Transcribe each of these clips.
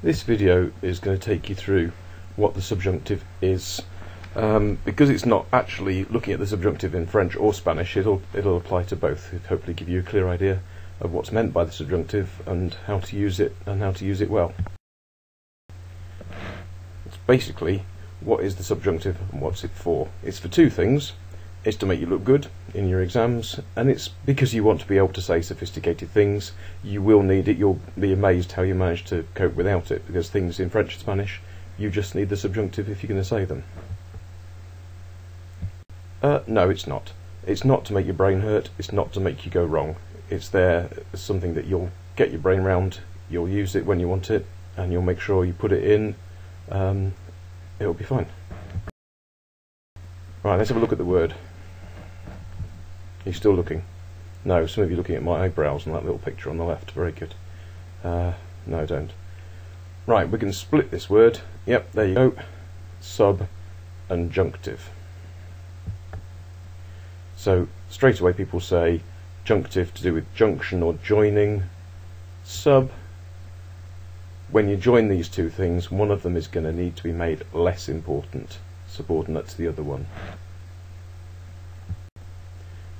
This video is going to take you through what the subjunctive is. Because it's not actually looking at the subjunctive in French or Spanish, it'll apply to both. It'll hopefully give you a clear idea of what's meant by the subjunctive and how to use it well. It's basically, what is the subjunctive and what's it for? It's for two things. It's to make you look good in your exams, and it's because you want to be able to say sophisticated things. You will need it. You'll be amazed how you manage to cope without it, because things in French and Spanish, you just need the subjunctive if you're going to say them. No, it's not. It's not to make your brain hurt. It's not to make you go wrong. It's there as something that you'll get your brain round, you'll use it when you want it, and you'll make sure you put it in. It'll be fine. Right, let's have a look at the word. Are you still looking? No, some of you are looking at my eyebrows and that little picture on the left. Very good. No, don't. Right, we can split this word. Yep, there you go. Subjunctive. So, straight away people say junctive to do with junction or joining. Sub, when you join these two things, one of them is going to need to be made less important, subordinate to the other one.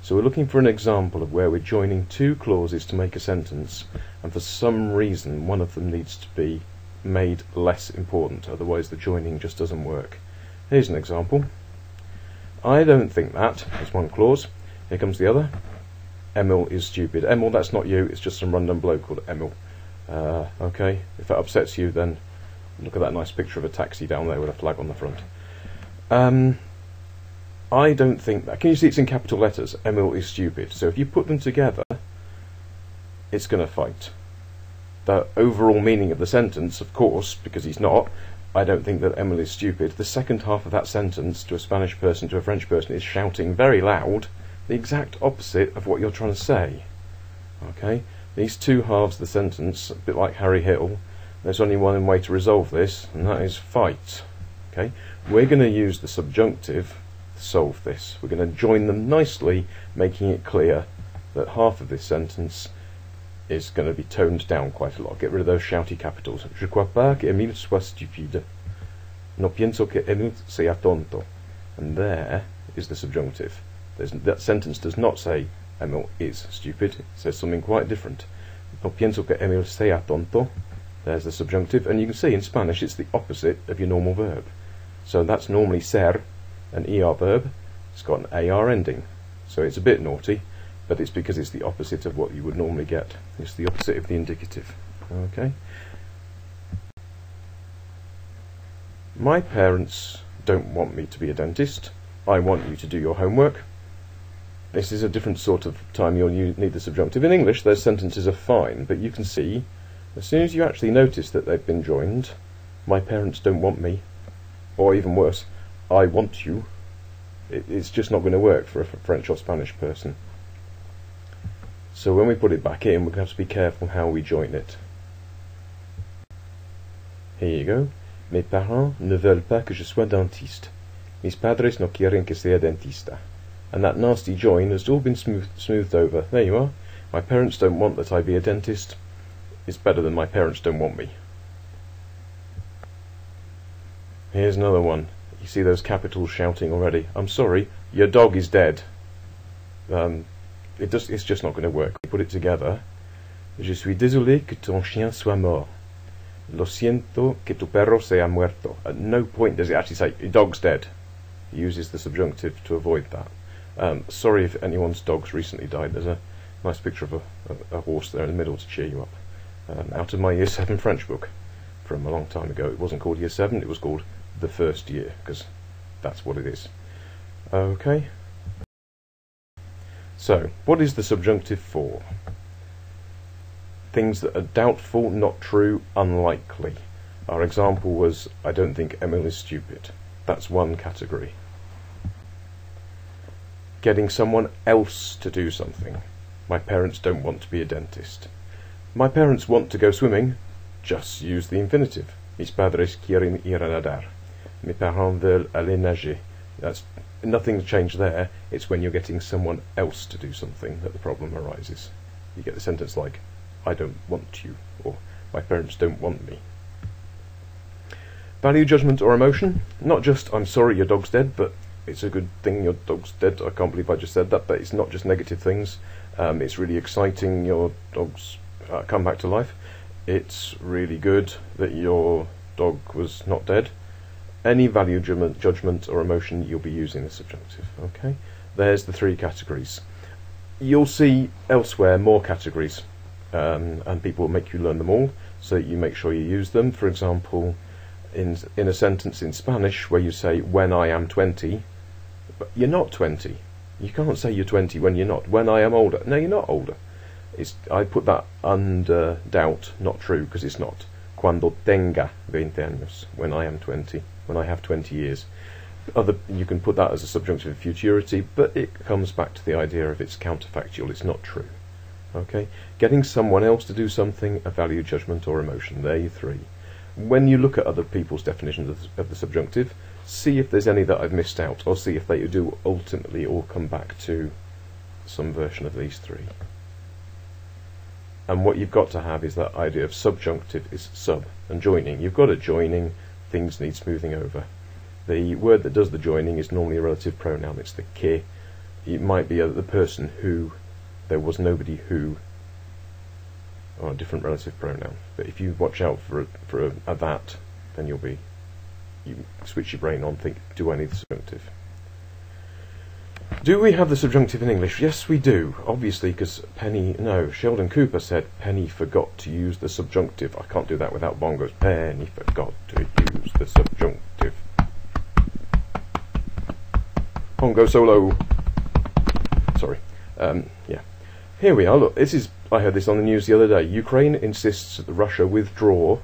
So we're looking for an example of where we're joining two clauses to make a sentence, and for some reason one of them needs to be made less important, otherwise the joining just doesn't work. Here's an example. I don't think that is one clause. Here comes the other. Emil is stupid. Emil, that's not you, it's just some random bloke called Emil. Okay, if that upsets you, then look at that nice picture of a taxi down there with a flag on the front. I don't think that. Can you see it's in capital letters? Emil is stupid. So if you put them together, it's going to fight. The overall meaning of the sentence, of course, because he's not, I don't think that Emil is stupid. The second half of that sentence, to a Spanish person, to a French person, is shouting very loud the exact opposite of what you're trying to say. Okay? These two halves of the sentence, a bit like Harry Hill, there's only one way to resolve this, and that is fight. Okay? We're going to use the subjunctive to solve this. We're going to join them nicely, making it clear that half of this sentence is going to be toned down quite a lot. Get rid of those shouty capitals. Je crois pas que Emile soit stupide. No pienso que Emile sea tonto. And there is the subjunctive. That sentence does not say Emil is stupid. It says something quite different. No pienso que Emile sea tonto. There's the subjunctive. And you can see in Spanish it's the opposite of your normal verb. So that's normally ser, an ER verb. It's got an AR ending. So it's a bit naughty, but it's because it's the opposite of what you would normally get. It's the opposite of the indicative. Okay? My parents don't want me to be a dentist. I want you to do your homework. This is a different sort of time you'll need the subjunctive. In English, those sentences are fine, but you can see, as soon as you actually notice that they've been joined, my parents don't want me, or even worse, I want you, it's just not going to work for a French or Spanish person. So when we put it back in, we're going to have to be careful how we join it. Here you go. Mes parents ne veulent pas que je sois dentiste. Mis padres no quieren que sea dentista. And that nasty join has all been smoothed over. There you are. My parents don't want that I be a dentist. It's better than my parents don't want me. Here's another one. You see those capitals shouting already. I'm sorry, your dog is dead. It's just not going to work. We put it together. Je suis désolé que ton chien soit mort. Lo siento que tu perro sea muerto. At no point does it actually say, your dog's dead. It uses the subjunctive to avoid that. Sorry if anyone's dog's recently died. There's a nice picture of a horse there in the middle to cheer you up. Out of my Year 7 French book from a long time ago. It wasn't called Year 7, it was called The First Year, because that's what it is. Okay? So, what is the subjunctive for? Things that are doubtful, not true, unlikely. Our example was, I don't think Emil is stupid. That's one category. Getting someone else to do something. My parents don't want to be a dentist. My parents want to go swimming. Just use the infinitive. Mis padres quieren ir a nadar. Mes parents veulent aller nager. That's nothing's changed there. It's when you're getting someone else to do something that the problem arises. You get the sentence like, I don't want you, or my parents don't want me. Value, judgment or emotion. Not just, I'm sorry your dog's dead, but it's a good thing your dog's dead. I can't believe I just said that, but it's not just negative things. It's really exciting your dog's come back to life. It's really good that your dog was not dead. Any value, judgment or emotion, you'll be using the subjunctive. Okay, there's the three categories. You'll see elsewhere more categories, and people will make you learn them all, so that you make sure you use them. For example, in a sentence in Spanish where you say, when I am 20, but you're not 20. You can't say you're 20 when you're not. When I am older. No, you're not older. I put that under doubt, not true, because it's not. Cuando tenga 20 años, when I am 20, when I have 20 years. You can put that as a subjunctive of futurity, but it comes back to the idea of it's counterfactual, it's not true. Okay? Getting someone else to do something, a value, judgment or emotion. There you three. When you look at other people's definitions of the subjunctive, see if there's any that I've missed out, or see if they do ultimately all come back to some version of these three. And what you've got to have is that idea of subjunctive is sub, and joining. You've got a joining, things need smoothing over. The word that does the joining is normally a relative pronoun, it's the que. It might be the person who, there was nobody who, or a different relative pronoun. But if you watch out for a that, then you switch your brain on, think, do I need the subjunctive? Do we have the subjunctive in English? Yes, we do. Obviously, because Sheldon Cooper said Penny forgot to use the subjunctive. I can't do that without bongos. Penny forgot to use the subjunctive. Bongo solo. Sorry. Yeah. Here we are. Look, I heard this on the news the other day. Ukraine insists that Russia withdraw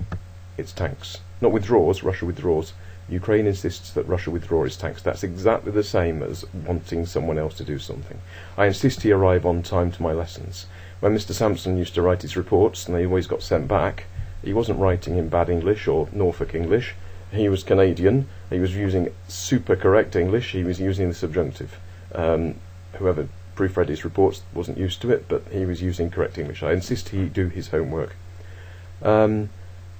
its tanks. Not withdraws, Russia withdraws. Ukraine insists that Russia withdraw its tanks. That's exactly the same as wanting someone else to do something. I insist he arrive on time to my lessons. When Mr. Sampson used to write his reports, and they always got sent back, he wasn't writing in bad English or Norfolk English. He was Canadian. He was using super correct English. He was using the subjunctive. Whoever proofread his reports wasn't used to it, but he was using correct English. I insist he do his homework.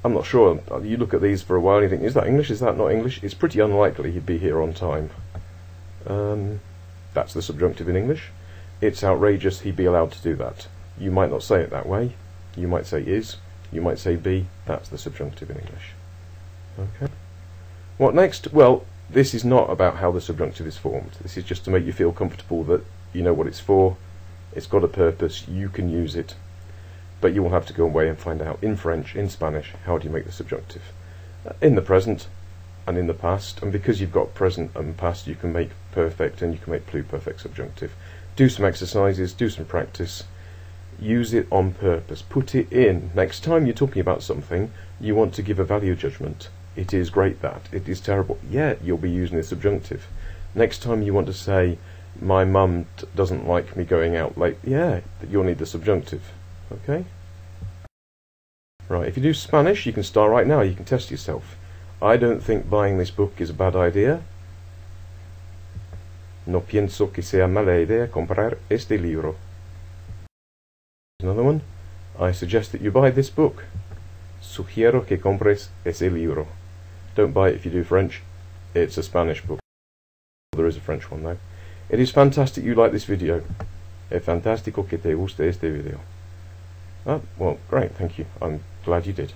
I'm not sure. You look at these for a while and you think, is that English? Is that not English? It's pretty unlikely he'd be here on time. That's the subjunctive in English. It's outrageous he'd be allowed to do that. You might not say it that way. You might say is. You might say be. That's the subjunctive in English. Okay. What next? Well, this is not about how the subjunctive is formed. This is just to make you feel comfortable that you know what it's for. It's got a purpose. You can use it. But you will have to go away and find out in French, in Spanish, how do you make the subjunctive. In the present and in the past, and because you've got present and past, you can make perfect and you can make pluperfect subjunctive. Do some exercises, do some practice, use it on purpose, put it in. Next time you're talking about something, you want to give a value judgment. It is great that, it is terrible. Yeah, you'll be using the subjunctive. Next time you want to say, my mum doesn't like me going out late. Yeah, you'll need the subjunctive. Okay? Right, if you do Spanish, you can start right now, you can test yourself. I don't think buying this book is a bad idea. No pienso que sea mala idea comprar este libro. Another one. I suggest that you buy this book. Sugiero que compres ese libro. Don't buy it if you do French. It's a Spanish book. There is a French one though. It is fantastic you like this video. Es fantástico que te guste este video. Oh, well, great, thank you. I'm glad you did.